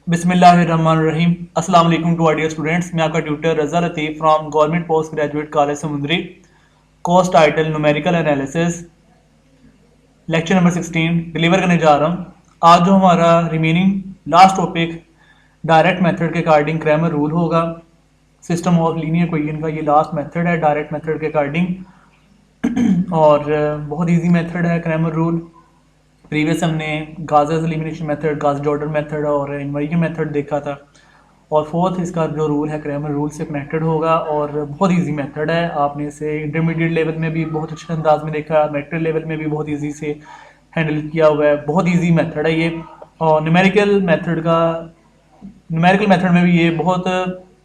बिस्मिल्लाहिर्रहमानिर्रहीम। अस्सलाम वालेकुम टू आवर डियर स्टूडेंट्स। मैं आपका tutor Raza Latif from government post graduate college Samundri. Course title numerical analysis, lecture number 16 deliver करने जा रहा हूँ। आज जो हमारा remaining last topic direct method के अकॉर्डिंग क्रैमर रूल होगा। सिस्टम ऑफ लीनियर इक्वेशन का ये लास्ट मेथड है डायरेक्ट मेथड के अकॉर्डिंग और बहुत इजी मेथड है क्रैमर रूल। प्रीवियस हमने Gauss's elimination method, Gauss Jordan method और इन्वर्जन मेथड देखा था। और फोर्थ इसका जो रूल है क्रैमर रूल से कनेक्टेड होगा और बहुत इजी मेथड है। आपने इसे इंटरमीडिएट लेवल में भी बहुत अच्छे अंदाज में देखा, मैट्रिक लेवल में भी बहुत इजी से हैंडल किया हुआ है। बहुत इजी मेथड है ये। और न्यूमेरिकल मेथड में भी ये बहुत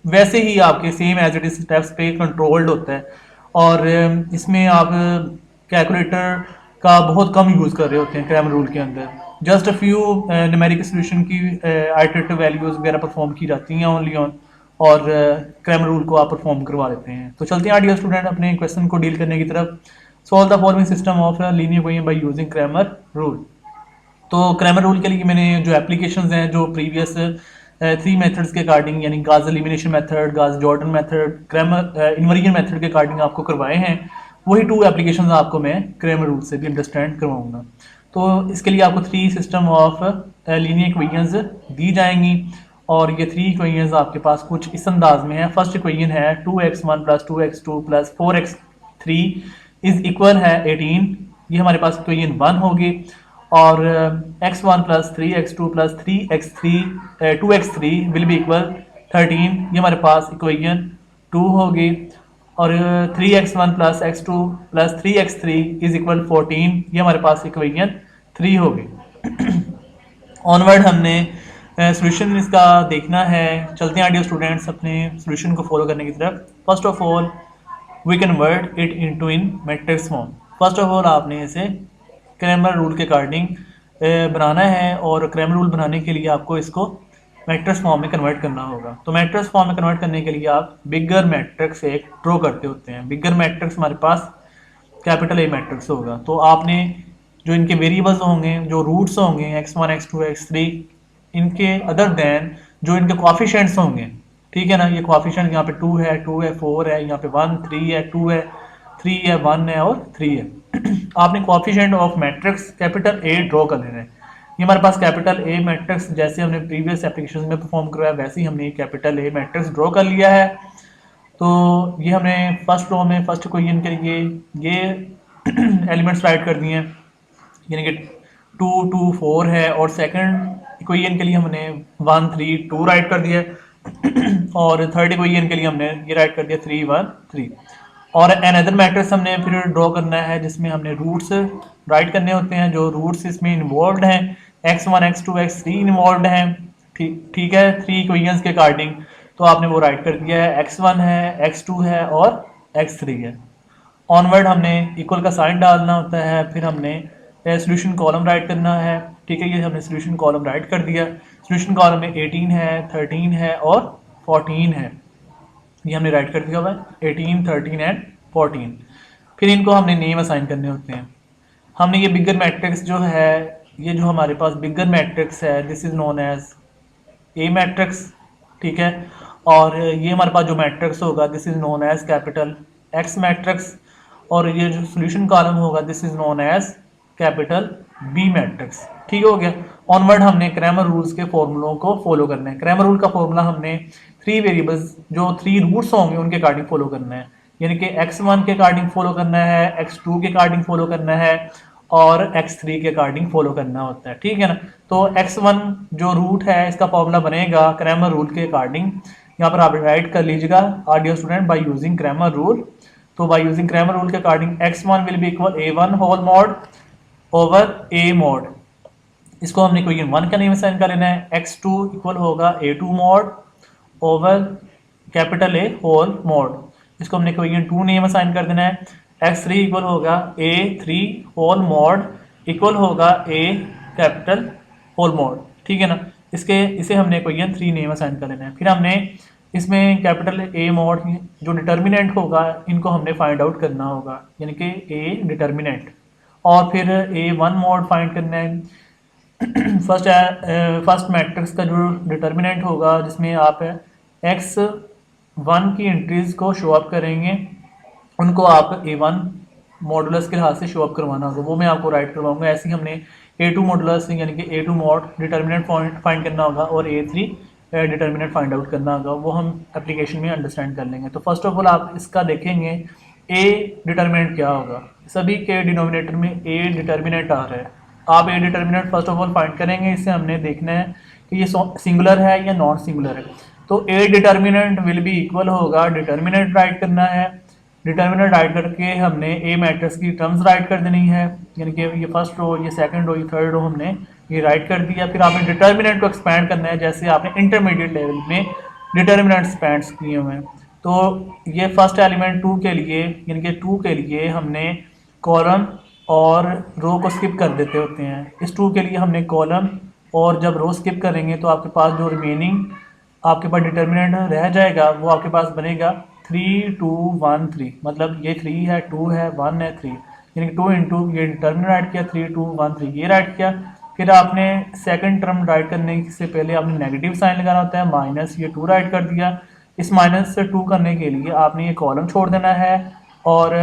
वैसे ही आपके same as it is steps पे कंट्रोल्ड होता है। और इसमें आप कैलकुलेटर का बहुत कम यूज़ कर रहे होते हैं क्रैमर रूल के अंदर। Just a few numerical solution की आइटरेटिव वैल्यूज वगैरह परफॉर्म की जाती हैं ओनली ऑन, और क्रैमर रूल को आप परफॉर्म करवा लेते हैं। तो चलते हैं डियर स्टूडेंट अपने क्वेश्चन को डील करने की तरफ। Solve the following system of linear equation by using Cramer rule. तो क्रैमर रूल के लिए मैंने जो एप्लीकेशंस हैं जो प्रीवियस थ्री मेथड्स के अकॉर्डिंग, यानी gauze elimination method, Gauss Jordan method, Cramer inversion method के अकॉर्डिंग आपको करवाए हैं, वही टू एप्लीकेशंस आपको मैं क्रैमर रूल से भी अंडरस्टैंड करवाऊंगा। तो इसके लिए आपको three system of linear equations दी जाएंगी और ये थ्री इक्वेशंस आपके पास कुछ इस अंदाज में है। फर्स्ट इक्वेशन है 2x1 plus 2x2 plus 4x3 is equal है 18। ये हमारे पास इक्वेशन 1 होगी। और x1 plus 3x2 plus 3x3 2x3 will be equal 13। ये हमारे पास इक्वेशन 2 होगी। और 3x1 plus x2 plus 3x3 is equal 14। ये हमारे पास इक्वेशन 3 होगी। ऑनवर्ड हमने सोल्यूशन इसका देखना है। चलते हैं डियर स्टूडेंट्स अपने सोल्यूशन को फॉलो करने की तरफ। First of all we convert it into in matrix form. First of all आपने इसे क्रैमर रूल के अकॉर्डिंग बनाना है और क्रैमर रूल बनाने के लिए आपको इसको मैट्रिक्स फॉर्म में कन्वर्ट करना होगा। तो मैट्रिक्स फॉर्म में कन्वर्ट करने के लिए आप बिगर मैट्रिक्स एक ड्रॉ करते होते हैं। बिगर मैट्रिक्स हमारे पास कैपिटल ए मैट्रिक्स होगा। तो आपने जो इनके वेरिएबल्स होंगे, जो रूट्स होंगे x1 x2 x3, इनके अदर देन जो इनके कोएफिशिएंट्स होंगे, ठीक है ना, ये कोएफिशिएंट यहाँ पे 2 है 4 है, यहाँ पे 1 3 है, 2 है 3 है, 1 है और 3 है। आपने coefficient of matrix capital A draw कर लेना है। ये हमारे पास कैपिटल ए मैट्रिक्स जैसे हमने प्रीवियस एप्लीकेशन में परफॉर्म करवाया वैसे ही हमने कैपिटल ए मैट्रिक्स ड्रॉ कर लिया है। तो ये हमने फर्स्ट रो में फर्स्ट इक्वेशन के लिए ये एलिमेंट्स राइट कर दिए हैं, यानी कि 2 2 4 है। और सेकंड इक्वेशन के लिए हमने 1 3 2 राइट कर दिया और थर्ड इक्वेशन के लिए हमने ये राइट कर दिया 3 1 3। और अनदर मैट्रिक्स हमने फिर ड्रॉ करना है जिसमें हमने रूट्स राइट करने होते हैं। जो रूट्स इसमें इन्वॉल्व हैं x1 x2 x3 इन्वॉल्व हैं, ठीक है, थ्री इक्वेशंस के अकॉर्डिंग। तो आपने वो राइट कर दिया है, x1 है, x2 है और x3 है। ऑनवर्ड हमने इक्वल का साइन डालना होता है, फिर हमने सोल्यूशन कॉलम राइट करना है, ठीक है। ये हमने सोल्यूशन कॉलम राइट कर दिया। सोल्यूशन कॉलम में 18 है, 13 है और 14 है, ये हमने राइट कर दिया हुआ है 18 13 एंड 14। फिर इनको हमने नेम असाइन करने होते हैं। हमने ये बिगर मैट्रिक्स जो है, ये जो हमारे पास बिगर मैट्रिक्स है, this is known as A matrix, ठीक है। और ये हमारे पास जो मैट्रिक्स होगा this is known as capital X matrix. और ये जो सोल्यूशन कॉलम होगा this is known as capital B matrix, ठीक हो गया। ऑनवर्ड हमने क्रैमर रूल्स के फॉर्मूलों को फॉलो करना है। क्रैमर रूल का फॉर्मूला हमने थ्री वेरिएबल्स जो थ्री रूट्स होंगे उनके अकॉर्डिंग फॉलो करना है, यानी कि x1 के अकॉर्डिंग फॉलो करना है, x2 के अकॉर्डिंग फॉलो करना है और x3 के अकॉर्डिंग फॉलो करना होता है, ठीक है ना। तो x1 जो रूट है इसका फॉर्मूला बनेगा क्रैमर रूल के अकॉर्डिंग। यहाँ पर आप राइट कर लीजिएगा dear student by using Cramer rule. तो बाय यूजिंग क्रैमर रूल के according x1 will be equal a1 whole mod over a mod. इसको हमने इक्वेशन 1 का नेम असाइन कर लेना है। x2 इक्वल होगा a2 mod over capital A whole mod. इसको हमने इक्वेशन 2 नेम असाइन कर देना है। x3 इक्वल होगा a3 होल मॉड इक्वल होगा a कैपिटल होल मॉड, ठीक है ना। इसे हमने इक्वेशन 3 नेम असाइन कर लेना है। फिर हमने इसमें कैपिटल ए मॉड जो डिटर्मिनेंट होगा इनको हमने फाइंड आउट करना होगा, यानी कि ए डिटर्मिनेंट। और फिर a1 मॉड फाइंड करना है। फर्स्ट मैट्रिक्स का जो डिटर्मिनेंट होगा, जिसमें आप x1 की एंट्रीज को शो अप करेंगे, उनको आप A1 मॉडुलस के लिहाज से शो अप करवाना होगा, वो मैं आपको राइट करवाऊंगा। ऐसे ही हमने A2 मॉडुलस यानी कि A2 मॉड डिटर्मिनेंट फाइंड करना होगा और A3 डिटर्मिनेंट फाइंड आउट करना होगा, वो हम एप्लीकेशन में अंडरस्टैंड कर लेंगे। तो फर्स्ट ऑफ ऑल आप इसका देखेंगे A डिटर्मिनेंट क्या होगा। सभी के डिनोमिनेटर में A डिटर्मिनेंट आ रहा है, आप A determinant first of all find करेंगे। इससे हमने देखना है कि ये सिंगुलर है या नॉन सिंगुलर है। तो A determinant will be equal होगा, डिटर्मिनेंट राइट करना है, डिटर्मिनेंट राइट करके हमने ए मैट्रिक्स की टर्म्स राइट कर देनी है, यानी कि ये फर्स्ट रो, ये सेकंड रो, ये थर्ड रो हमने ये राइट कर दिया। फिर आपने डिटर्मिनेंट को एक्सपैंड करना है, जैसे आपने इंटरमीडिएट लेवल में डिटर्मिनेंट एक्सपैंड किए हुए हैं। तो ये फर्स्ट एलिमेंट 2 के लिए, यानी कि 2 के लिए हमने कॉलम और रो को स्किप कर देते होते हैं। इस 2 के लिए हमने कॉलम और जब रो स्किप करेंगे तो आपके पास जो रिमेनिंग आपके पास डिटर्मिनेंट रह जाएगा वो आपके पास बनेगा 3 2 1 3। मतलब ये 3 है, 2 है, 1 है, 3, यानी कि 2 इंटू ये डिटर्मिनेंट राइट किया, 3 2 1 3 ये राइट किया। फिर आपने सेकंड टर्म राइट करने से पहले आपने नेगेटिव साइन लगाना होता है, माइनस ये 2 राइट कर दिया। इस माइनस से 2 करने के लिए आपने ये कॉलम छोड़ देना है और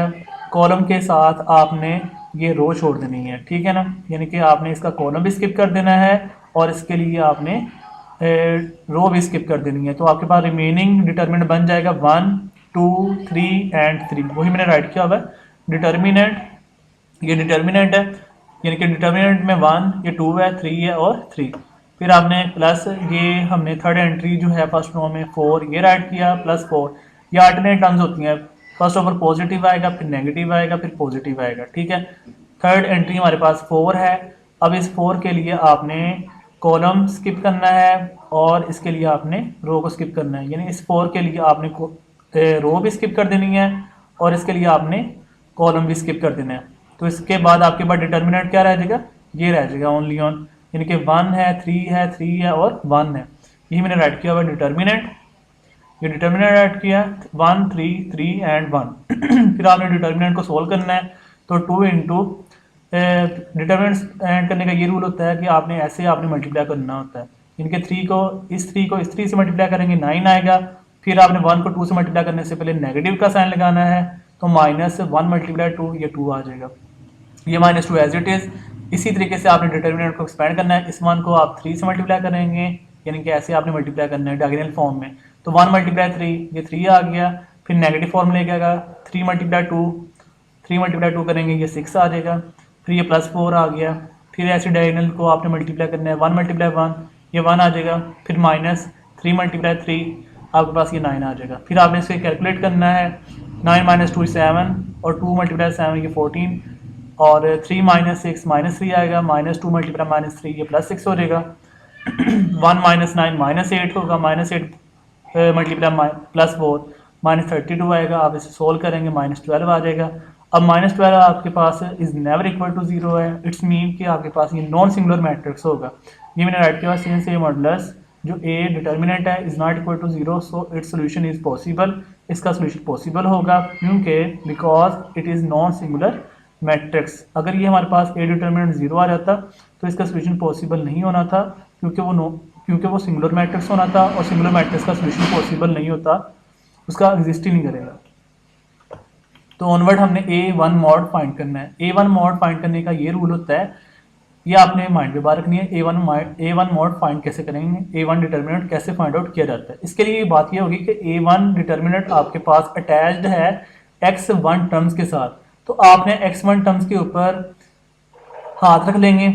कॉलम के साथ आपने ये रो छोड़ देनी है, ठीक है ना। यानी कि आपने इसका कॉलम भी स्किप कर देना है और इसके लिए आपने रो भी स्किप कर देनी है। तो आपके पास रिमेनिंग डिटर्मिनेंट बन जाएगा 1 2 3 एंड 3, वही मैंने राइट किया हुआ है डिटर्मिनेंट। ये डिटर्मिनेंट है, यानी कि डिटर्मिनेंट में 1, ये 2 है, 3 है और 3। फिर आपने प्लस ये हमने थर्ड एंट्री जो है फर्स्ट रो में 4 ये राइट किया, प्लस 4। ये अल्टरनेट टर्म्स होती हैं, फर्स्ट ऑफ ऑल पॉजिटिव आएगा, फिर नेगेटिव आएगा, फिर पॉजिटिव आएगा, ठीक है। थर्ड एंट्री हमारे पास 4 है। अब इस 4 के लिए आपने कॉलम स्किप करना है और इसके लिए आपने रो को स्किप करना है, यानी इस 4 के लिए आपने रो भी स्किप कर देनी है और इसके लिए आपने कॉलम भी स्किप कर देना है। तो इसके बाद आपके पास डिटर्मिनेंट क्या रह जाएगा, ये रह जाएगा ओनली ऑन, यानी कि 1 है, 3 है और 1 है। यही मैंने राइट किया हुआ डिटर्मिनेंट। ये डिटर्मिनेंट राइट किया 1 3 3 एंड 1। फिर आपने डिटर्मिनेंट को सोल्व करना है, तो 2 इंटू डिटर्मिनेंट ऐड करने का ये रूल होता है कि आपने ऐसे आपने मल्टीप्लाई करना होता है। इनके 3 को इस 3 से मल्टीप्लाई करेंगे 9 आएगा। फिर आपने 1 को 2 से मल्टीप्लाई करने से पहले नेगेटिव का साइन लगाना है, तो -1 मल्टीप्लाई 2 ये 2 आ जाएगा, ये -2 एज इट इज़। इसी तरीके से आपने डिटर्मिनेंट को एक्सपेंड करना है, इस 1 को आप 3 से मल्टीप्लाई करेंगे, यानी कि ऐसे आपने मल्टीप्लाई करना है डायगोनल फॉर्म में। तो 1 मल्टीप्लाई 3 ये 3 आ गया। फिर नेगेटिव फॉर्म लेके आएगा 3 मल्टीप्लाई 2, 3 मल्टीप्लाई 2 करेंगे ये 6 आ जाएगा। फिर ये +4 आ गया। फिर ऐसे डायगोनल को आपने मल्टीप्लाई करना है, 1 मल्टीप्लाई 1 ये 1 आ जाएगा। फिर -3 मल्टीप्लाई 3 आपके पास ये 9 आ जाएगा। फिर आपने इसे कैलकुलेट करना है, 9 - 2 7 और 2 मल्टीप्लाई 7 ये 14 और 3 - 6 -3 आएगा, -2 मल्टीप्लाई -3 ये +6 हो जाएगा। 1 - 9 -8 होगा, -8 मल्टीप्लाई +4 -32 आएगा। आप इसे सोल्व करेंगे -12 आ जाएगा। अब -12 आपके पास इज नेवर इक्वल टू 0 है, इट्स मीन कि आपके पास ये नॉन सिंगुलर मैट्रिक्स होगा। ये मैंने राइट किया सिंस ए मॉडुलस जो ए डिटर्मिनेंट है is not equal to 0, so its solution is possible. इसका सोल्यूशन पॉसिबल होगा क्योंकि because it is non singular matrix. अगर ये हमारे पास ए डिटर्मिनेंट 0 आ जाता तो इसका सोल्यूशन पॉसिबल नहीं होना था, क्योंकि वो सिंगुलर मैट्रिक्स होना था और सिंगुलर मैट्रिक्स का सोल्यूशन पॉसिबल नहीं होता, उसका एग्जिस्ट ही नहीं करेगा। तो ऑनवर्ड हमने A1 मॉड फाइंड करना है। A1 मॉड फाइंड करने का ये रूल होता है, ये आपने माइंड में बात रखनी है। A1 मॉड फाइंड कैसे करेंगे, A1 डिटर्मिनेंट कैसे फाइंड आउट किया जाता है। इसके लिए बात ये होगी कि A1 डिटर्मिनेंट आपके पास अटैच्ड है x1 टर्म्स के साथ, तो आपने x1 टर्म्स के ऊपर हाथ रख लेंगे।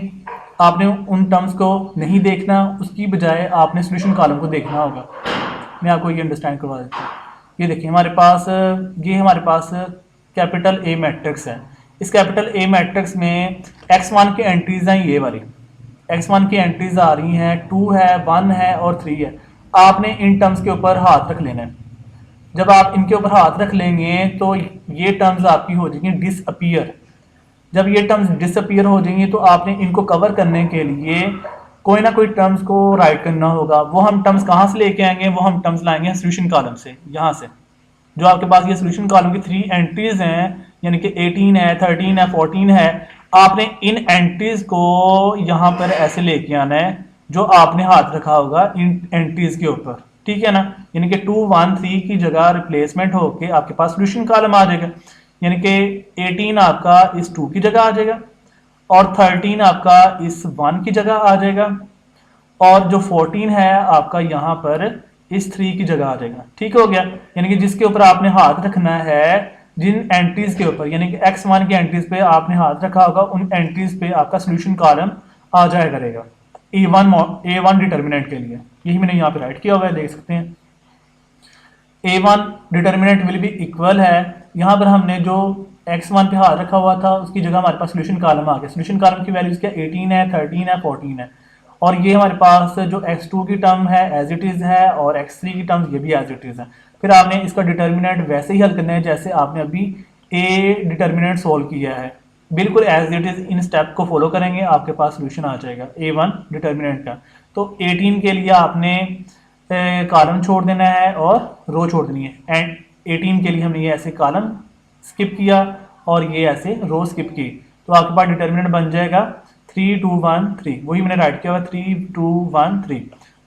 आपने उन टर्म्स को नहीं देखना, उसकी बजाय आपने सोल्यूशन कॉलम को देखना होगा। मैं आपको ये अंडरस्टैंड करवा देता हूँ। ये देखिए ये हमारे पास कैपिटल A मैट्रिक्स है। इस कैपिटल A मैट्रिक्स में x1 की एंट्रीज हैं, ये वाली x1 की एंट्रीज आ रही हैं, 2 है, 1 है और 3 है। आपने इन टर्म्स के ऊपर हाथ रख लेना है। जब आप इनके ऊपर हाथ रख लेंगे तो ये टर्म्स आपकी हो जाएंगी डिसअपीयर। जब ये टर्म्स डिसअपीयर हो जाएंगी तो आपने इनको कवर करने के लिए कोई ना कोई टर्म्स को राइट करना होगा। वो हम टर्म्स कहाँ से लेके आएंगे, वो हम टर्म्स लाएंगे सोल्यूशन कॉलम से। यहाँ से जो आपके पास ये सोल्यूशन कॉलम की 3 एंट्रीज हैं, यानी कि 18 है, 13 है, 14 है, आपने इन एंट्रीज को यहाँ पर ऐसे लेके आना है जो आपने हाथ रखा होगा इन एंट्रीज के ऊपर, ठीक है ना। यानी कि 213 की जगह रिप्लेसमेंट होके आपके पास सोल्यूशन कॉलम आ जाएगा। यानी कि 18 आपका इस 2 की जगह आ जाएगा और 13 आपका इस 1 की जगह आ जाएगा और जो 14 है आपका यहाँ पर इस 3 की जगह आ जाएगा। ठीक हो गया। यानी कि जिसके ऊपर आपने हाथ रखना है, जिन एंट्रीज के ऊपर यानी कि x1 की एंट्रीज पे आपने हाथ रखा होगा, उन एंट्रीज पे आपका सोल्यूशन कॉलम आ जाया करेगा A1 डिटर्मिनेंट के लिए। यही मैंने यहाँ पे राइट किया हुआ है, देख सकते हैं। A1 determinant will be equal है, यहाँ पर हमने जो x1 पे हाथ रखा हुआ था उसकी जगह हमारे पास सोल्यूशन कॉलम आ गया। सोल्यूशन कॉलम की वैल्यूज क्या 18 है, 13 है, 14 है और ये हमारे पास जो x2 की टर्म है एज इट इज है और x3 की टर्म ये भी एज इट इज है। फिर आपने इसका डिटर्मिनेंट वैसे ही हल करना है जैसे आपने अभी a डिटर्मिनेंट सोल्व किया है, बिल्कुल as it is in step को फॉलो करेंगे, आपके पास सोल्यूशन आ जाएगा A1 डिटर्मिनेंट का। तो 18 के लिए आपने कॉलम छोड़ देना है और रो छोड़ देनी है। एंड 18 के लिए हमने ये ऐसे कॉलम स्किप किया और ये ऐसे रो स्किप की, तो आपके पास डिटर्मिनेंट बन जाएगा 3 2 1 3। वही मैंने राइट किया हुआ 3 2 1 3।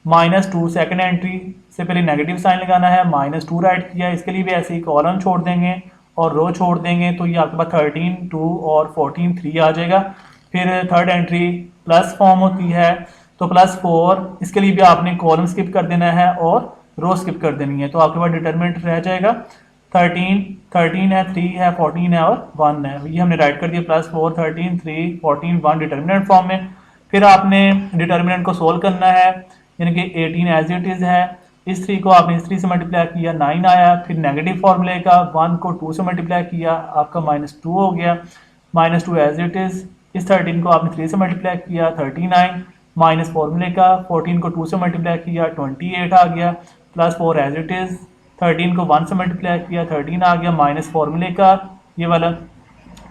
-2 सेकंड एंट्री से पहले नेगेटिव साइन लगाना है, -2 राइट किया, इसके लिए भी ऐसे ही कॉलम छोड़ देंगे और रो छोड़ देंगे, तो ये आपके पास 13 2 और 14 3 आ जाएगा। फिर थर्ड एंट्री प्लस फॉर्म होती है तो +4, इसके लिए भी आपने कॉलम स्किप कर देना है और रो स्किप कर देनी है, तो आपके पास डिटर्मिनेंट रह जाएगा 13 है, 3 है, 14 है और 1 है। ये हमने राइट कर दिया +4 13 3 14 1 डिटर्मिनेंट फॉर्म में। फिर आपने डिटर्मिनेंट को सोल्व करना है, यानी कि 18 एज इट इज है, इस 3 को आपने इस 3 से मल्टीप्लाई किया 9 आया। फिर नेगेटिव फॉर्मूले का 1 को 2 से मल्टीप्लाई किया, आपका -2 हो गया, -2 एज इट इज। इस 13 को आपने 3 से मल्टीप्लाई किया 39, माइनस फॉर्मूले का 14 को 2 से मल्टीप्लाई किया 28 आ गया, +4 एज इट इज। 13 को 1 से मल्टीप्लाई किया 13 आ गया, माइनस फॉर्मूले का ये वाला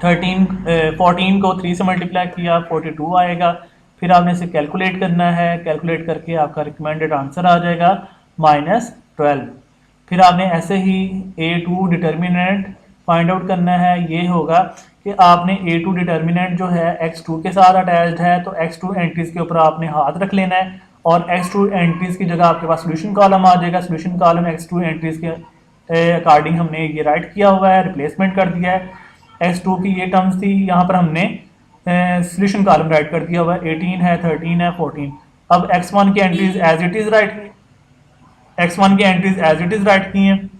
14 को 3 से मल्टीप्लाई किया 42 आएगा। फिर आपने इसे कैलकुलेट करना है, कैलकुलेट करके आपका रिकमेंडेड आंसर आ जाएगा -12। फिर आपने ऐसे ही A2 डिटर्मिनेंट फाइंड आउट करना है। ये होगा कि आपने A2 डिटर्मिनेंट जो है x2 के साथ अटैच्ड है, तो x2 एंट्रीज के ऊपर आपने हाथ रख लेना है और x2 एंट्रीज की जगह आपके पास सोल्यूशन कॉलम आ जाएगा। सोल्यूशन कॉलम x2 एंट्रीज के अकॉर्डिंग हमने ये राइट किया हुआ है, रिप्लेसमेंट कर दिया है। x2 की ये टर्म्स थी, यहाँ पर हमने सोल्यूशन कॉलम राइट कर दिया हुआ है, 18 है, 13 है, 14। अब x1 की entries as it is right x1 की entries as it is right की हैं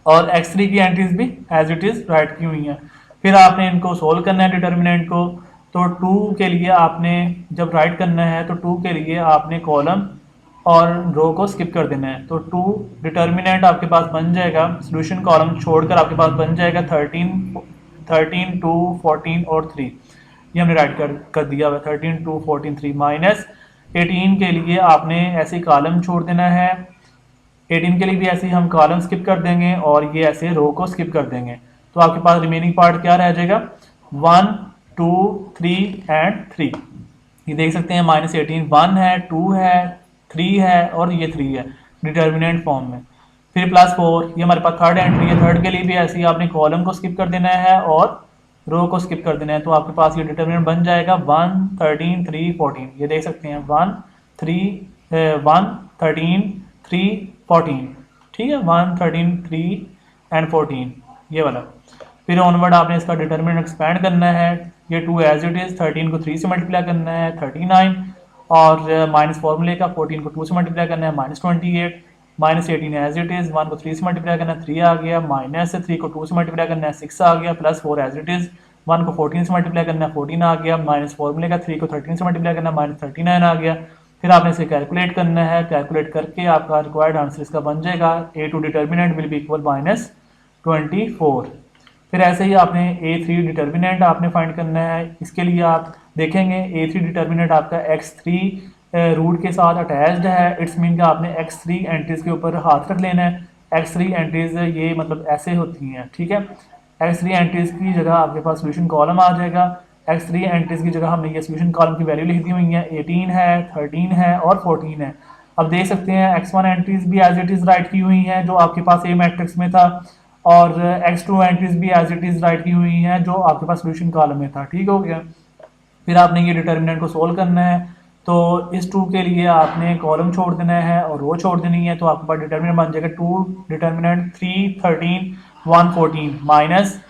और x3 की एंट्रीज भी एज इट इज राइट की हुई हैं। फिर आपने इनको सोल्व करना है डिटर्मिनेंट को, तो 2 के लिए आपने जब राइट करना है तो 2 के लिए आपने कॉलम और रो को स्किप कर देना है, तो 2 डिटर्मिनेंट आपके पास बन जाएगा, सोल्यूशन कॉलम छोड़कर आपके पास बन जाएगा 13 2 14 और 3। ये हमने राइट कर दिया हुआ 13 2 14 3। -18 के लिए आपने ऐसे कॉलम छोड़ देना है, 18 के लिए भी ऐसे ही हम कॉलम स्किप कर देंगे और ये ऐसे रो को स्किप कर देंगे, तो आपके पास रिमेनिंग पार्ट क्या रह जाएगा 1 2 3 एंड 3। ये देख सकते हैं -18 1 है, 2 है, 3 है और ये 3 है डिटर्मिनेंट फॉर्म में। फिर +4, ये हमारे पास थर्ड एंट्री है, थर्ड के लिए भी ऐसे ही आपने कॉलम को स्किप कर देना है और रो को स्किप कर देना है, तो आपके पास ये डिटर्मिनेंट बन जाएगा 1 13 3 14। ये देख सकते हैं 1 13 3 14, ठीक है, 1 13 3 एंड 14 ये वाला। फिर ऑनवर्ड आपने इसका डिटर्मिनेंट एक्सपेंड करना है, ये 2 एज इट इज, 13 को 3 से मल्टीप्लाई करना है 39 और माइनस फॉर्मूले का 14 को 2 से मल्टीप्लाई करना है -28, -18 एज इट इज, 1 को 3 से मल्टीप्लाई करना है 3 आ गया, -3 को 2 से मल्टीप्लाई करना है 6 आ गया, +4 एज इट इज, 1 को 14 से मल्टीप्लाई करना है 14 आ गया, माइनस फॉर्मूले का 3 को 13 से मल्टीप्लाई करना है -39 आ गया। फिर आपने इसे कैलकुलेट करना है, कैलकुलेट करके आपका रिक्वायर्ड आंसर इसका बन जाएगा A2 determinant will be equal -24। फिर ऐसे ही आपने A3 डिटर्मिनेंट आपने फाइंड करना है, इसके लिए आप देखेंगे A3 डिटर्मिनेंट आपका x3 रूट के साथ अटैच्ड है, इट्स मीन कि आपने x3 एंट्रीज के ऊपर हाथ रख लेना है। x3 एंट्रीज ये मतलब ऐसे होती हैं, ठीक है, x3 एंट्रीज की जगह आपके पास सोल्यूशन कॉलम आ जाएगा। x3 एंट्रीज की जगह हमने ये सोल्यूशन कॉलम की वैल्यू लिख दी हुई है, 18 है, 13 है और 14 है। अब देख सकते हैं x1 एंट्रीज भी एज इट इज राइट की हुई हैं जो आपके पास A मैट्रिक्स में था, और x2 एंट्रीज भी एज इट इज़ राइट की हुई हैं जो आपके पास सोल्यूशन कॉलम में था। ठीक हो गया। फिर आपने ये डिटर्मिनेंट को सोल्व करना है, तो इस टू के लिए आपने कॉलम छोड़ देना है और रो छोड़ देनी है, तो आपके पास डिटर्मिनेंट बन जाएगा 2 डिटर्मिनेंट 3 13 1 14 माइनस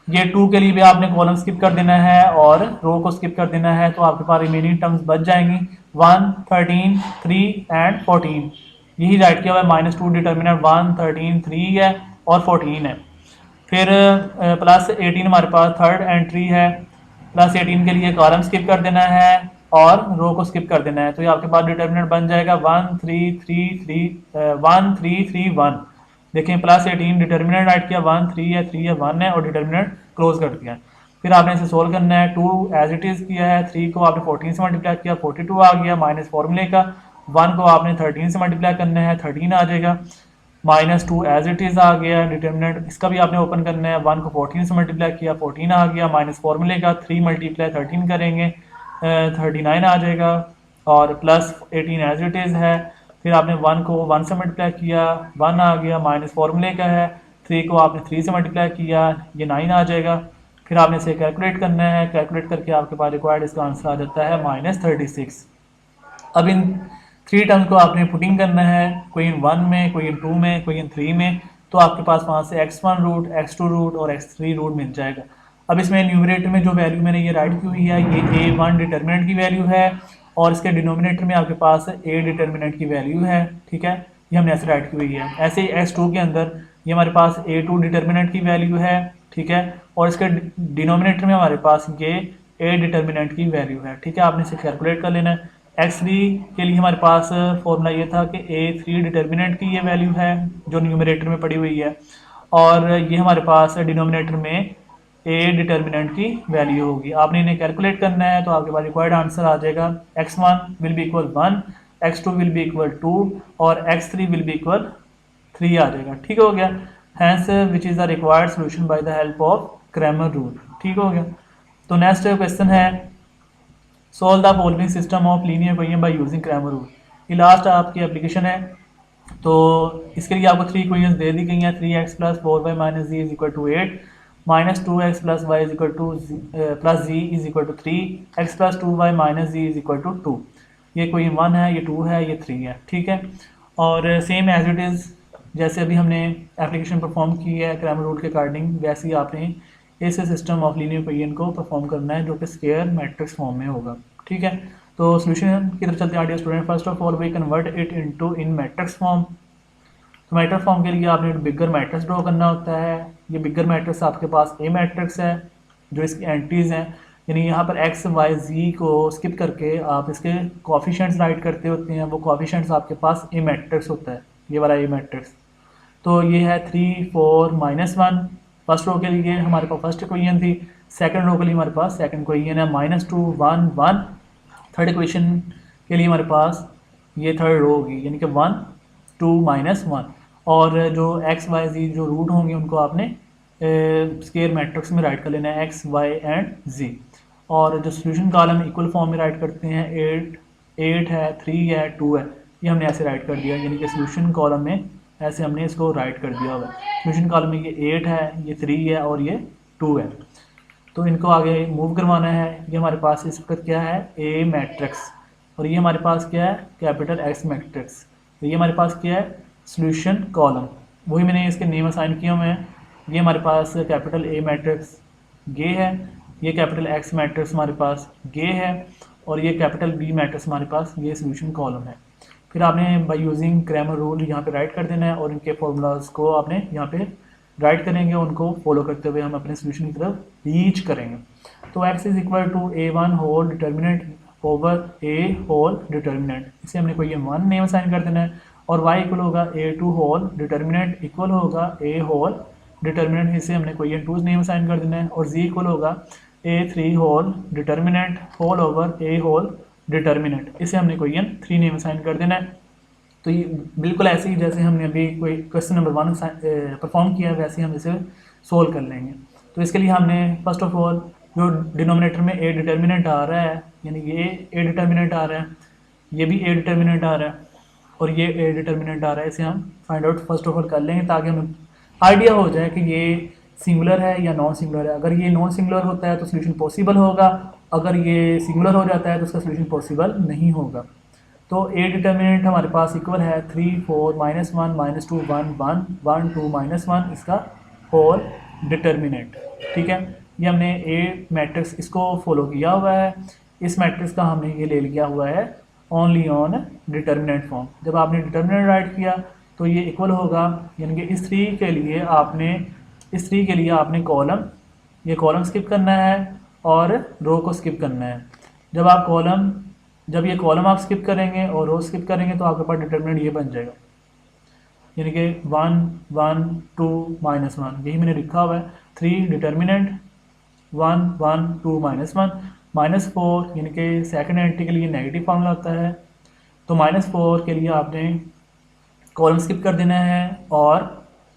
ये 2 के लिए भी आपने कॉलम स्किप कर देना है और रो को स्किप कर देना है, तो आपके पास रिमेनिंग टर्म्स बच जाएंगी 1 13 3 एंड 14। यही राइट किया हुआ है। -2 डिटर्मिनेंट 1 13 3 है और 14 है। फिर +18 हमारे पास थर्ड एंट्री है। +18 के लिए कॉलम स्किप कर देना है और रो को स्किप कर देना है, तो ये आपके पास डिटर्मिनेंट बन जाएगा 1 3 3 3 1 3 3 1। देखें +18 डिटर्मिनेंट राइट किया, 1 3 है 3 है 1 है और डिटर्मिनेंट क्लोज कर दिया। फिर आपने इसे सोल्व करना है। 2 एज इट इज़ किया है, 3 को आपने 14 से मल्टीप्लाई किया 42 आ गया, माइनस फॉर्मूले का 1 को आपने 13 से मल्टीप्लाई करना है 13 आ जाएगा, -2 एज इट इज़ आ गया। डिटर्मिनेंट इसका भी आपने ओपन करना है, 1 को 14 से मल्टीप्लाई किया 14 आ गया, माइनस फॉर्मूले का 3 मल्टीप्लाई 13 करेंगे 39 आ जाएगा और +18 एज इट इज़ है। फिर आपने 1 को 1 से मल्टीप्लाई किया 1 आ गया, माइनस फॉर्मूले का है। 3 को आपने 3 से मल्टीप्लाई किया, ये 9 आ जाएगा। फिर आपने इसे कैलकुलेट करना है, कैलकुलेट करके आपके पास रिक्वायर्ड इसका आंसर आ जाता है -36। अब इन 3 टर्म्स को आपने पुटिंग करना है, कोई इन 1 में, कोई इन 2 में, कोई इन 3 में, तो आपके पास वहाँ से x1 रूट, x2 रूट और x3 रूट मिल जाएगा। अब इसमें न्यूमरेटर में जो वैल्यू मैंने ये राइट की हुई है, ये a1 डिटर्मिनेंट की वैल्यू है और इसके डिनोमिनेटर में आपके पास a डिटर्मिनेंट की वैल्यू है। ठीक है, ये हमने ऐसे राइट की हुई है। ऐसे ही x2 के अंदर ये हमारे पास a2 डिटर्मिनेंट की वैल्यू है। ठीक है, और इसके डिनोमिनेटर में हमारे पास ये a डिटर्मिनेंट की वैल्यू है। ठीक है, आपने इसे कैलकुलेट कर लेना है। x3 के लिए हमारे पास फॉर्मूला ये था कि a3 डिटर्मिनेंट की ये वैल्यू है जो न्यूमरेटर में पड़ी हुई है, और ये हमारे पास डिनोमिनेटर में a डिटर्मिनेंट की वैल्यू होगी। आपने इन्हें कैलकुलेट करना है, तो आपके पास रिक्वायर्ड आंसर आ जाएगा x1 will be equal 1, x2 will be equal 2 और x3 विल बी इक्वल 3 आ जाएगा। ठीक हो गया। Hence which is the required solution by the help of Cramer rule. ठीक हो गया। तो नेक्स्ट क्वेश्चन है solve the following system of linear equation by using Cramer rule. ये लास्ट आपकी एप्लीकेशन है, तो इसके लिए आपको 3 इक्वेशंस दे दी गई हैं। 3x + 4y - z = 8, -2x + y + z = 3, x + 2y - z = 2। ये कोई 1 है, ये 2 है, ये 3 है। ठीक है, और सेम एज इट इज़ जैसे अभी हमने एप्लीकेशन परफॉर्म की है क्रैमर रूल के अकॉर्डिंग, वैसे ही आपने इस सिस्टम ऑफ लीनियर इक्वेशन को परफॉर्म करना है जो कि स्क्वायर मैट्रिक्स फॉर्म में होगा। ठीक है, तो सोल्यूशन की तरफ चलते हैं dear student. First of all we convert it into in matrix form. तो मैट्रिक्स फॉर्म के लिए आपने बिगर मैट्रिक्स ड्रॉ करना होता है। ये बिगर मैट्रिक्स आपके पास ए मैट्रिक्स है जो इसकी एंट्रीज हैं, यानी यहाँ पर एक्स वाई जी को स्किप करके आप इसके कोफिशिएंट्स राइट करते होते हैं। वो कोफिशिएंट्स आपके पास ए मैट्रिक्स होता है, ये वाला ए मैट्रिक्स। तो ये है 3 4 -1। फर्स्ट रो के लिए हमारे पास फर्स्ट इक्वेशन थी, सेकंड रो के लिए हमारे पास सेकंड इक्वेशन है -2 1 1। थर्ड इक्वेशन के लिए हमारे पास ये थर्ड रो होगी, यानी कि 1 2 -1। और जो एक्स वाई जी जो रूट होंगे उनको आपने स्क्वायर मैट्रिक्स में राइट कर लेना है, एक्स वाई एंड जी। और जो सोल्यूशन कॉलम इक्वल फॉर्म में राइट करते हैं, 8 है 3 है 2 है, ये हमने ऐसे राइट कर दिया, यानी कि सोल्यूशन कॉलम में ऐसे हमने इसको राइट कर दिया हुआ है। सोल्यूशन कॉलम में ये 8 है, ये 3 है और ये 2 है। तो इनको आगे मूव करवाना है। ये हमारे पास इस वक्त क्या है, ए मैट्रिक्स, और ये हमारे पास क्या है, कैपिटल एक्स मैट्रिक्स। तो ये हमारे पास क्या है, सोल्यूशन कॉलम। वही मैंने इसके नेम असाइन किए हुए हैं। ये हमारे पास कैपिटल ए मैट्रिक्स ये है, ये कैपिटल एक्स मैट्रिक्स हमारे पास ये है, और ये कैपिटल बी मैट्रिक्स हमारे पास ये सोल्यूशन कॉलम है। फिर आपने बाय यूजिंग क्रैमर रूल यहाँ पे राइट कर देना है, और इनके फॉर्मूलाज को आपने यहाँ पे राइट करेंगे, उनको फॉलो करते हुए हम अपने सोल्यूशन की तरफ रीच करेंगे। तो x is equal to a1 whole determinant over a whole determinant, इसे हमने कोई 1 नेम असाइन कर देना है, और y इक्वल होगा a2 होल डिटर्मिनेंट इक्वल होगा a होल डिटर्मिनेंट, इसे हमने कोई 2 नेम असाइन कर देना है, और z इक्वल होगा a3 whole determinant whole over a whole determinant, इसे हमने कोई 3 नेम असाइन कर देना है। तो ये बिल्कुल ऐसे ही जैसे हमने अभी कोई क्वेश्चन नंबर 1 परफॉर्म किया है, वैसे ही हम इसे सोल्व कर लेंगे। तो इसके लिए हमने फर्स्ट ऑफ ऑल जो डिनोमिनेटर में ए डिटर्मिनेंट आ रहा है, यानी ये ए डिटर्मिनेंट आ रहा है, ये भी ए डिटर्मिनेंट आ रहा है, और ये ए डिटर्मिनेंट आ रहा है, इसे हम find out first of all कर लेंगे ताकि हमें आइडिया हो जाए कि ये सिंगुलर है या नॉन सिंगुलर है। अगर ये नॉन सिंगुलर होता है तो सोल्यूशन पॉसिबल होगा, अगर ये सिंगुलर हो जाता है तो उसका सोल्यूशन पॉसिबल नहीं होगा। तो ए डिटर्मिनेंट हमारे पास इक्वल है 3 4 -1 -2 1 1 1 2 -1 इसका होल डिटर्मिनेंट। ठीक है, ये हमने ए मैट्रिक्स इसको फॉलो किया हुआ है। इस मैट्रिक्स का हमने ये ले लिया हुआ है ओनली ऑन डिटर्मिनेंट फॉर्म। जब आपने डिटर्मिनेंट राइट किया तो ये इक्वल होगा, यानी कि इस थ्री के लिए आपने ये कॉलम स्किप करना है और रो को स्किप करना है। जब ये कॉलम आप स्किप करेंगे और रो स्किप करेंगे तो आपके पास डिटर्मिनेंट ये बन जाएगा, यानी कि 1 1 2 -1, यही मैंने लिखा हुआ है। 3 डिटर्मिनेंट 1 1 2 -1 -4, यानी कि सेकंड एंट्री के लिए नेगेटिव फॉर्मूला होता है। तो -4 के लिए आपने कॉलम स्किप कर देना है और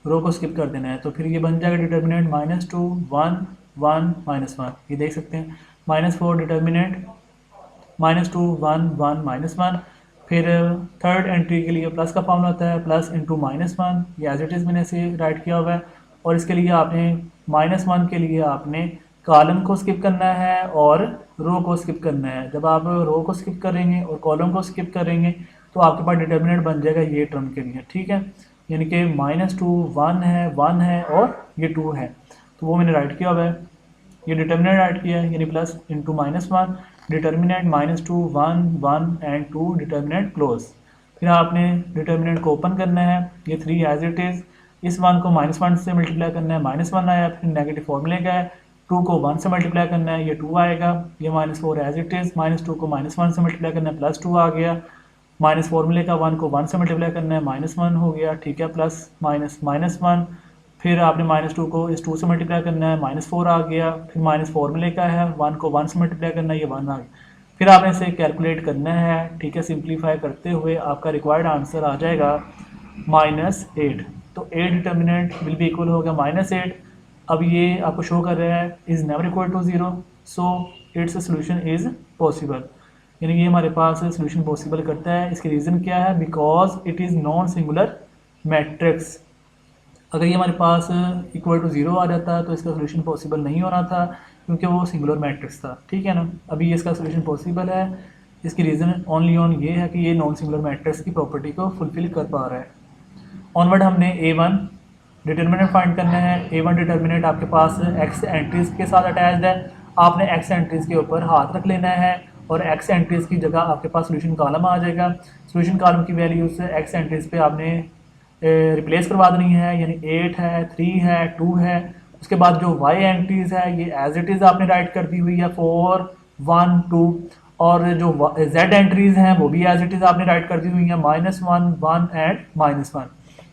रो को स्किप कर देना है, तो फिर ये बन जाएगा डिटर्मिनेंट -2 1 1 -1। ये देख सकते हैं -4 डिटर्मिनेंट -2 1 1 -1। फिर थर्ड एंट्री के लिए प्लस का फॉर्मूला होता है, प्लस इंटू -1, ये एज इट इज़ मैंने इसे राइट किया हुआ है। और इसके लिए आपने -1 के लिए आपने कॉलम को स्किप करना है और रो को स्किप करना है। जब आप रो को स्किप करेंगे और कॉलम को स्किप करेंगे तो आपके पास डिटर्मिनेंट बन जाएगा ये टर्म के लिए। ठीक है, यानी कि -2 1 है और ये 2 है, तो वो मैंने राइट किया हुआ है। ये डिटर्मिनेंट राइट किया है, यानी plus into -1 determinant -2 1 1 and 2 determinant close. फिर आपने डिटर्मिनेंट को ओपन करना है, ये 3 एज इट इज़। इस 1 को -1 से मल्टीप्लाई करना है, -1 आया। फिर नेगेटिव फॉर्मूले का है, 2 को 1 से मल्टीप्लाई करना है, ये 2 आएगा। ये -4 एज इट इज़, -2 को -1 से मल्टीप्लाई करना है, +2 आ गया। माइनस फॉर्मूले का 1 को 1 से मल्टीप्लाई करना है, -1 हो गया। ठीक है, प्लस -1। फिर आपने -2 को इस 2 से मल्टीप्लाई करना है, -4 आ गया। फिर माइनस फॉर्मूले का है, 1 को 1 से मल्टीप्लाई करना है, ये 1 आ गया। फिर आपने इसे कैलकुलेट करना है। ठीक है, सिंप्लीफाई करते हुए आपका रिक्वायर्ड आंसर आ जाएगा -8। तो A determinant will be equal होगा -8। अब ये आपको शो कर रहा है is never equal to 0, so its solution is possible, यानी कि ये हमारे पास सोल्यूशन पॉसिबल करता है। इसकी रीज़न क्या है? Because it is non singular matrix. अगर ये हमारे पास इक्वल टू 0 आ जाता तो इसका सोल्यूशन पॉसिबल नहीं होना था, क्योंकि वो सिंगुलर मैट्रिक्स था। ठीक है ना, अभी इसका सोल्यूशन पॉसिबल है। इसकी रीज़न ओनली ऑन ये है कि ये नॉन सिंगुलर मैट्रिक्स की प्रॉपर्टी को फुलफिल कर पा रहा है। ऑनवर्ड हमने A1 डिटर्मिनेंट फाइंड करना है। A1 डिटर्मिनेंट आपके पास एक्स एंट्रीज के साथ अटैच्ड है। आपने एक्स एंट्रीज के ऊपर हाथ रख लेना है और एक्स एंट्रीज की जगह आपके पास सोल्यूशन कॉलम आ जाएगा। सोल्यूशन कॉलम की वैल्यू से एक्स एंट्रीज पे आपने रिप्लेस करवा देनी है, यानी 8 है, 3 है, 2 है। उसके बाद जो वाई एंट्रीज है ये एज इट इज़ आपने राइट कर दी हुई है, 4 1 2। और जो जेड एंट्रीज हैं वो भी एज इट इज़ आपने राइट कर दी हुई है, -1 1 एंड -1।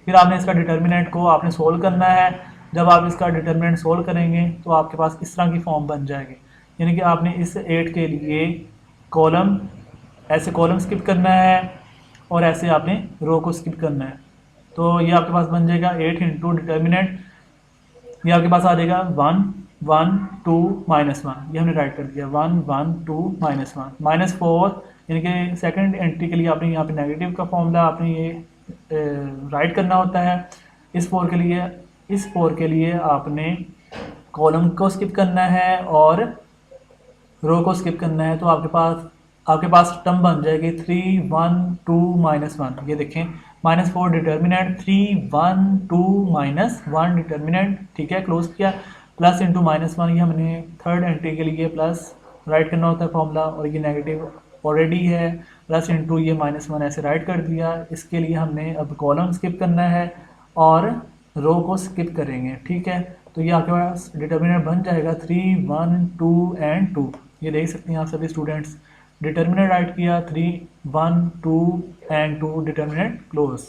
फिर आपने इसका डिटर्मिनेंट को आपने सोल्व करना है। जब आप इसका डिटर्मिनेंट सोल्व करेंगे तो आपके पास इस तरह की फॉर्म बन जाएगी, यानी कि आपने इस 8 के लिए कॉलम ऐसे कॉलम स्किप करना है और ऐसे आपने रो को स्किप करना है। तो ये आपके पास बन जाएगा 8 इंटू डिटर्मिनेंट, ये आपके पास आ जाएगा 1 1 2 -1। ये हमने राइट कर दिया 1 1 2 -1 -4, यानी कि सेकंड एंट्री के लिए आपने यहाँ पे नेगेटिव का फॉर्मूला आपने ये राइट करना होता है। इस 4 के लिए आपने कॉलम को स्किप करना है और रो को स्किप करना है। तो आपके पास टर्म बन जाएगी 3 1 2 -1। ये देखें -4 डिटर्मिनेंट, 3 1 2 -1 डिटर्मिनेंट। ठीक है, क्लोज किया, प्लस इंटू -1। ये हमने थर्ड एंट्री के लिए प्लस राइट करना होता है फॉर्मूला, और ये नेगेटिव ऑलरेडी है, प्लस इंटू ये -1 ऐसे राइट कर दिया। इसके लिए हमने अब कॉलम स्किप करना है और रो को स्किप करेंगे। ठीक है, तो ये आपके पास डिटर्मिनेंट बन जाएगा 3 1 2 एंड 2। ये देख सकते हैं आप सभी स्टूडेंट्स, डिटर्मिनेंट राइट किया, 3 1 2 एंड 2 डिटर्मिनेंट क्लोज।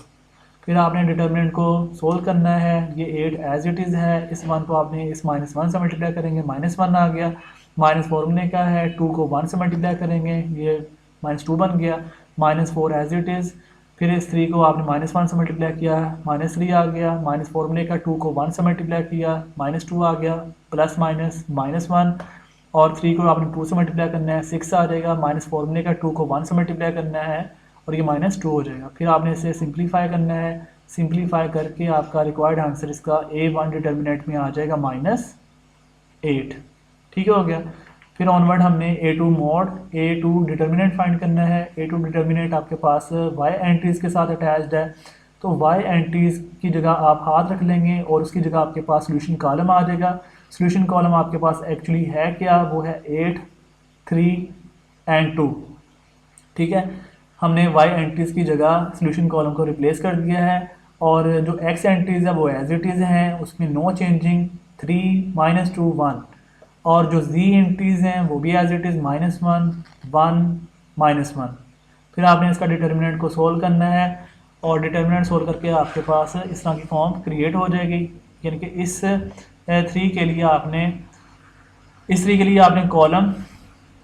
फिर आपने डिटर्मिनेंट को सोल्व करना है। ये 8 एज इट इज़ है, इस 1 को आपने इस -1 से मल्टीप्लाई करेंगे, -1 आ गया। माइनस फॉर्मूले का है, 2 को 1 से मल्टीप्लाई करेंगे, ये -2 बन गया। -4 एज इट इज़, फिर इस 3 को आपने -1 से मल्टीप्लाई किया, -3 आ गया। माइनस फॉर्मूले का 2 को 1 से मल्टीप्लाई किया, -2 आ गया, प्लस -1। और 3 को आपने 2 से मल्टीप्लाई करना है, 6 आ जाएगा। माइनस फॉर्मूले का 2 को 1 से मल्टीप्लाई करना है और ये -2 हो जाएगा। फिर आपने इसे सिंप्लीफाई करना है, सिंप्लीफाई करके आपका रिक्वायर्ड आंसर इसका A1 डिटर्मिनेंट में आ जाएगा -8। ठीक हो गया। फिर ऑनवर्ड हमने A2 mod A2 determinant find करना है। A2 डिटर्मिनेंट आपके पास y एंट्रीज के साथ अटैच्ड है, तो y एंट्रीज की जगह आप हाथ रख लेंगे और उसकी जगह आपके पास सोल्यूशन कॉलम आ जाएगा। सोल्यूशन कॉलम आपके पास एक्चुअली है क्या, वो है 8, 3 एंड 2। ठीक है, हमने y एंट्रीज की जगह सोल्यूशन कॉलम को रिप्लेस कर दिया है और जो x एंट्रीज है वो एज इट इज़ हैं, उसमें नो चेंजिंग, 3 -2 1। और जो z एंट्रीज हैं वो भी एज इट इज़ -1 1 -1। फिर आपने इसका डिटर्मिनेंट को सोल्व करना है और डिटर्मिनेंट सोल्व करके आपके पास इस तरह की फॉर्म क्रिएट हो जाएगी। यानी कि इस 3 के लिए आपने कॉलम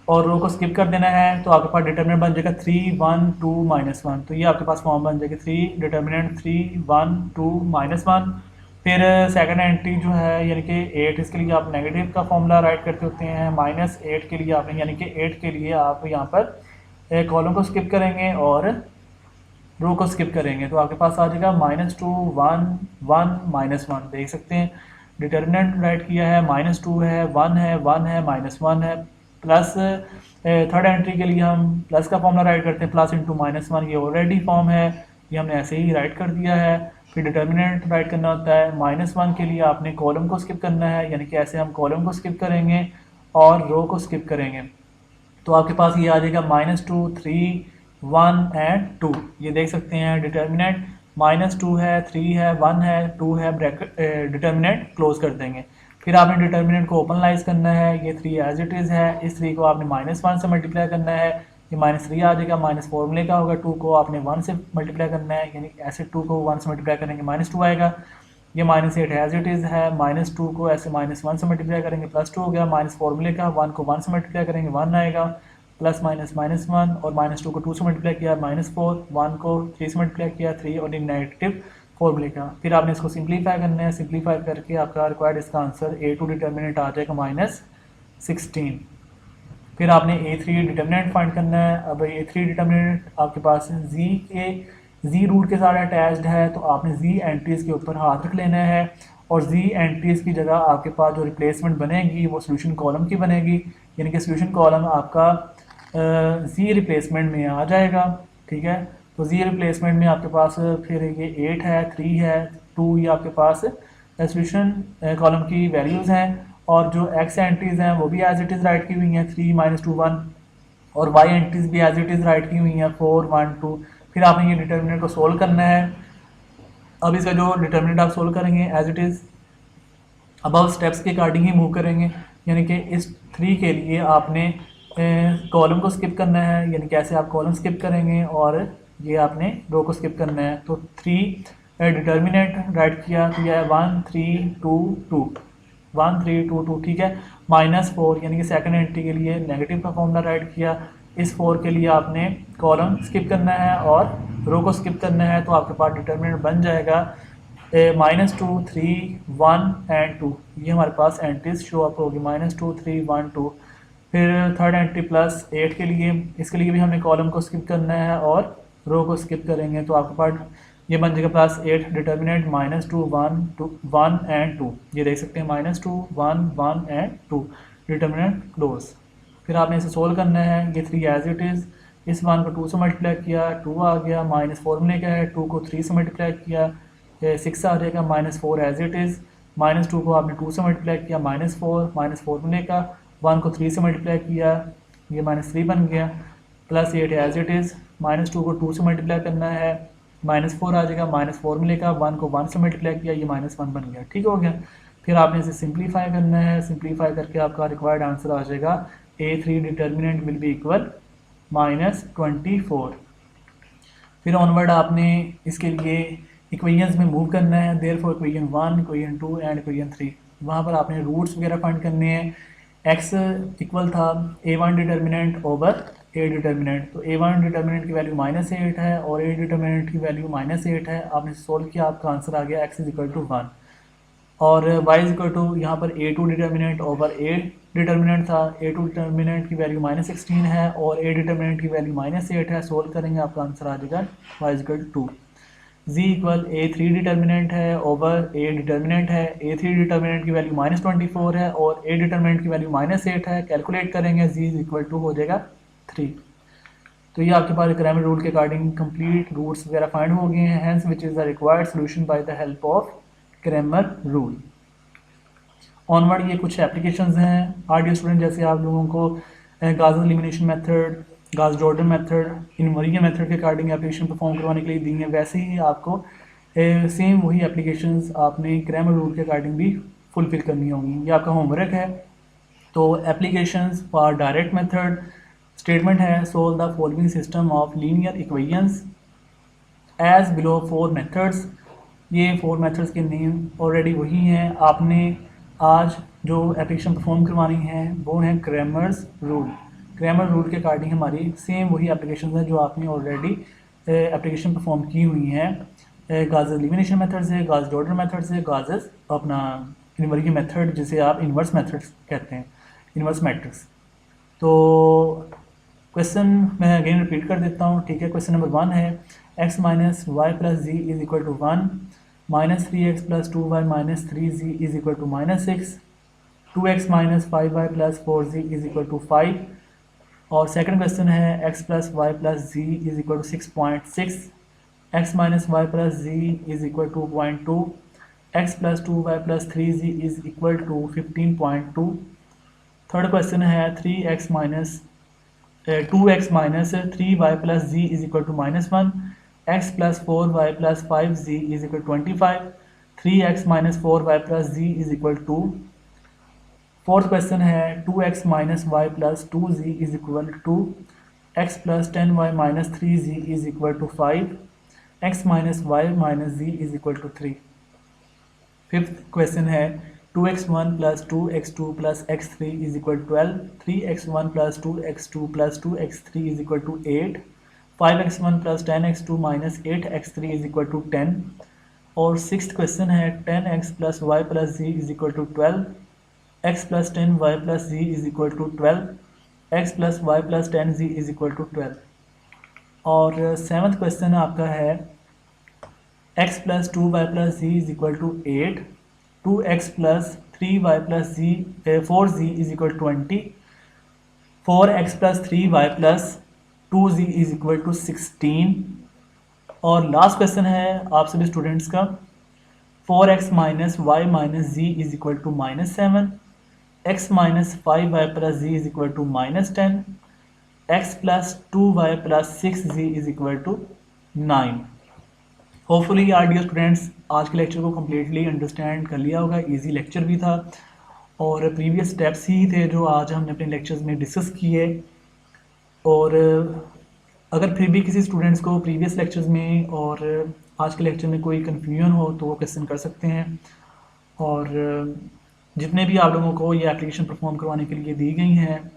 और रो को स्किप कर देना है, तो आपके पास डिटर्मिनेंट बन जाएगा 3 1 2 -1। तो ये आपके पास फॉर्म बन जाएगी 3 डिटर्मिनेंट 3 1 2 -1। फिर सेकंड एंट्री जो है यानी कि 8, इसके लिए आप नेगेटिव का फॉर्मूला राइट करते होते हैं। -8 के लिए आपने यानी कि 8 के लिए आप यहाँ पर कॉलम को स्किप करेंगे और रो को स्किप करेंगे, तो आपके पास आ जाएगा -2 1 1 -1। देख सकते हैं डिटर्मिनेंट राइट किया है, -2 है, 1 है, 1 है, -1 है। प्लस थर्ड एंट्री के लिए हम प्लस का फॉर्मूला राइट करते हैं, प्लस इंटू -1, ये ऑलरेडी फॉर्म है, ये हमने ऐसे ही राइट कर दिया है। फिर डिटर्मिनेंट राइट करना होता है, -1 के लिए आपने कॉलम को स्किप करना है, यानी कि ऐसे हम कॉलम को स्किप करेंगे और रो को स्किप करेंगे, तो आपके पास ये आ जाएगा -2 3 1 एंड 2। ये देख सकते हैं डिटर्मिनेंट -2 है, 3 है, 1 है, 2 है, ब्रैकेट डिटर्मिनेंट क्लोज कर देंगे। फिर आपने डिटर्मिनेंट को ओपनलाइज करना है, ये 3 एज इट इज़ है, इस 3 को आपने -1 से मल्टीप्लाई करना है, ये -3 आ जाएगा, माइनस फॉर्मूले का होगा, 2 को आपने 1 से मल्टीप्लाई करना है, यानी ऐसे 2 को 1 से मल्टीप्लाई करेंगे -2 आएगा। ये -8 एज इट इज़ है, -2 को ऐसे -1 से मल्टीप्लाई करेंगे, +2 हो गया, माइनस फॉर्मूले का 1 को 1 से मल्टीप्लाई करेंगे 1 आएगा, प्लस -1 और -2 को 2 से मल्टीप्लाई किया -4, 1 को 3 से मल्टीप्लाई किया 3 और नेगेटिव फॉर्मूले का। फिर आपने इसको सिंप्लीफाई करना है, सिंप्लीफाई करके आपका रिक्वायर्ड इसका आंसर A2 डिटर्मिनेंट आ जाएगा -16। फिर आपने A3 डिटर्मिनेंट फाइंड करना है। अब A3 डिटर्मिनेंट आपके पास Z रूट के साथ अटैच्ड है, तो आपने Z एंट्रीज़ के ऊपर हाथ रख लेना है और Z एंट्रीज़ की जगह आपके पास जो रिप्लेसमेंट बनेगी वो सोल्यूशन कॉलम की बनेगी, यानी कि सोल्यूशन कॉलम आपका Z रिप्लेसमेंट में आ जाएगा। ठीक है, तो Z रिप्लेसमेंट में आपके पास फिर ये 8 है, 3 है, 2, ये आपके पास सोल्यूशन कॉलम की वैल्यूज़ हैं और जो X एंट्रीज़ हैं वो भी एज इट इज़ राइट की हुई हैं 3 -2 1 और Y एंट्रीज़ भी एज इट इज़ राइट की हुई हैं 4 1 2। फिर आपने ये डिटर्मिनेंट को सोल्व करना है। अब इसका जो डिटर्मिनेंट आप सोल्व करेंगे as it is above steps के अकॉर्डिंग ही मूव करेंगे, यानी कि इस 3 के लिए आपने कॉलम को स्किप करना है, यानी कैसे आप कॉलम स्किप करेंगे और ये आपने रो को स्किप करना है। तो 3 डिटर्मिनेंट राइट किया तो यह है 1 3 2 2 1 3 2 2। ठीक है, -4 यानी कि सेकंड एंट्री के लिए नेगेटिव का फॉर्मूला राइट किया। इस 4 के लिए आपने कॉलम स्किप करना है और रो को स्किप करना है, तो आपके पास डिटर्मिनेंट बन जाएगा -2 3 1 एंड 2। ये हमारे पास एंट्रीज शो अप होगी -2 3 1 2। फिर थर्ड एंट्री +8 के लिए, इसके लिए भी हमने कॉलम को स्किप करना है और रो को स्किप करेंगे, तो आपके पास ये बन जाएगा +8 डिटर्मिनेंट -2 1 2 1 एंड 2। ये देख सकते हैं -2 1 1 एंड 2 डिटर्मिनेंट क्लोज। फिर आपने इसे सोल्व करना है, ये 3 एज इट इज़, इस 1 को 2 से मल्टीप्लाई किया 2 आ गया, माइनस फॉर्मूले का है 2 को 3 से मल्टीप्लाई किया 6 आ जाएगा, -4 एज इट इज़, -2 को आपने 2 से मल्टीप्लाई किया -4 माइनस फॉर्मूले का 1 को 3 से मल्टीप्लाई किया, ये -3 बन गया, +8 एज इट इज़, -2 को 2 से मल्टीप्लाई करना है -4 आ जाएगा, माइनस फॉर्मूले का 1 को 1 से मल्टीप्लाई किया, ये -1 बन गया। ठीक हो गया। फिर आपने इसे सिंप्लीफाई करना है, सिंप्लीफाई करके आपका रिक्वायर्ड आंसर आ जाएगा A3 determinant will be equal -24। फिर ऑनवर्ड आपने इसके लिए इक्वेशंस में मूव करना है, therefore equation 1 equation 2 and equation 3, वहाँ पर आपने रूट्स वगैरह फाइंड करने हैं। x इक्वल था A1 determinant over A determinant, तो A1 डिटर्मिनेंट की वैल्यू -8 है और A डिटर्मिनेंट की वैल्यू -8 है। आपने सोल्व किया, आपका आंसर आ गया x = 1 और y = यहाँ पर A2 determinant over A determinant था, A2 डिटर्मिनेंट की वैल्यू -16 है और A डिटर्मिनेंट की वैल्यू -8 है। सोल्व करेंगे, आपका आंसर आ जाएगा y = 2। जी इक्वल A3 डिटर्मिनेंट है ओवर A डिटर्मिनेंट है। A3 डिटर्मिनेंट की वैल्यू -24 है और A डिटर्मिनेंट की वैल्यू -8 है। कैलकुलेट करेंगे जी इज इक्वल टू हो जाएगा 3। तो ये आपके पास क्रैमर रूल के अकॉर्डिंग कंप्लीट रूट्स वगैरह फाइंड हो गए हैं, hence which is the required solution by the help of Cramer rule. Onward ये कुछ एप्लीकेशंस हैं आरडीओ स्टूडेंट, जैसे आप लोगों को Gauss elimination method, Gauss Jordan method, inversion method के अकॉर्डिंग एप्लीकेशन परफॉर्म करवाने के लिए दी हैं, वैसे ही आपको सेम वही एप्लीकेशंस आपने क्रैमर रूल के अकॉर्डिंग भी फुलफिल करनी होंगी। ये आपका होमवर्क है। तो applications for direct method statement है, solve the following system of linear equations as below 4 methods. ये 4 मेथड्स के नेम ऑलरेडी वही हैं। आपने आज जो एप्लीकेशन परफॉर्म करवानी है वो है क्रैमर्स रूल। क्रैमर रूल के अकॉर्डिंग हमारी सेम वही एप्लीकेशन हैं जो आपने ऑलरेडी एप्लीकेशन परफॉर्म की हुई हैं। गाउस एलिमिनेशन मेथड से, गाउस जॉर्डन मेथड से, गाउस अपना इनवर्जन मेथड जिसे आप इन्वर्स मेथड्स कहते हैं, इन्वर्स मैट्रिक्स। तो क्वेश्चन मैं अगेन रिपीट कर देता हूँ, ठीक है। क्वेश्चन नंबर 1 है x minus y plus z is equal to 1, -3x plus 2y minus 3z is equal to -6, 2x minus 5y plus 4z is equal to 5। और second question है x plus y plus z is equal to 6.6, x minus y plus z is equal to 0.2, x plus 2y plus 3z is equal to 15.2। Third question है 3x minus 2x minus 3y plus z is equal to -1, x plus 4y plus 5z is equal 25, 3x minus 4y plus z is equal to. Fourth question है 2x minus y plus 2z is equal to x plus 10y minus 3z is equal to 5, x minus y minus z is equal to 3। Fifth question है 2x1 plus 2x2 plus x3 is equal 12, 3x1 plus 2x2 plus 2x3 is equal to 8, 5x1 plus 10x2 minus 8x3 is equal to 10। और sixth question है 10x plus y plus z is equal to 12, x plus 10y plus z is equal to 12, x plus y plus 10z is equal to 12। और seventh question आपका है x plus 2y plus z is equal to 8, 2x plus 3y plus z 4z is equal 20, 4x plus 3y plus 2z is equal to 16। और last question है आप सभी students का 4x minus y minus z is equal to -7, x minus 5y plus z is equal to -10, x plus 2y plus 6z is equal to 9। Hopefully are the students आज के lecture को completely understand कर लिया होगा। Easy lecture भी था और previous steps ही थे जो आज हमने अपने लेक्चर्स में डिस्कस किए। और अगर फिर भी किसी स्टूडेंट्स को प्रीवियस लेक्चर्स में और आज के लेक्चर में कोई कन्फ्यूजन हो तो वो क्वेश्चन कर सकते हैं। और जितने भी आप लोगों को ये एप्लीकेशन परफॉर्म करवाने के लिए दी गई हैं,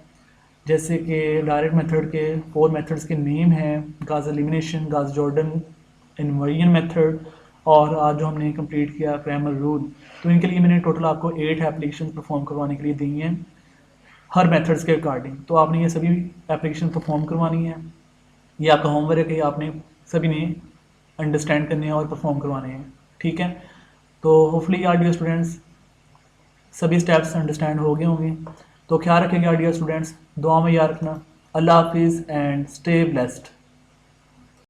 जैसे कि डायरेक्ट मेथड के 4 मेथड्स के नेम हैं, Gauss elimination, Gauss Jordan, inversion method, और आज जो हमने कंप्लीट किया क्रैमर रूल, तो इनके लिए मैंने टोटल आपको 8 एप्लीकेशन परफॉर्म करवाने के लिए दी हैं हर मेथड्स के अकॉर्डिंग। तो आपने ये सभी एप्लीकेशन परफॉर्म करवानी है। ये आपका होमवर्क है, आपने सभी ने अंडरस्टैंड करने हैं और परफॉर्म करवाने हैं, ठीक है। तो होपफुली आर डी स्टूडेंट्स सभी स्टेप्स अंडरस्टैंड हो गए होंगे। तो ख्याल रखेंगे आर डी स्टूडेंट्स, दुआ में याद रखना। अल्लाह हाफिज़ एंड स्टे ब्लेस्ड।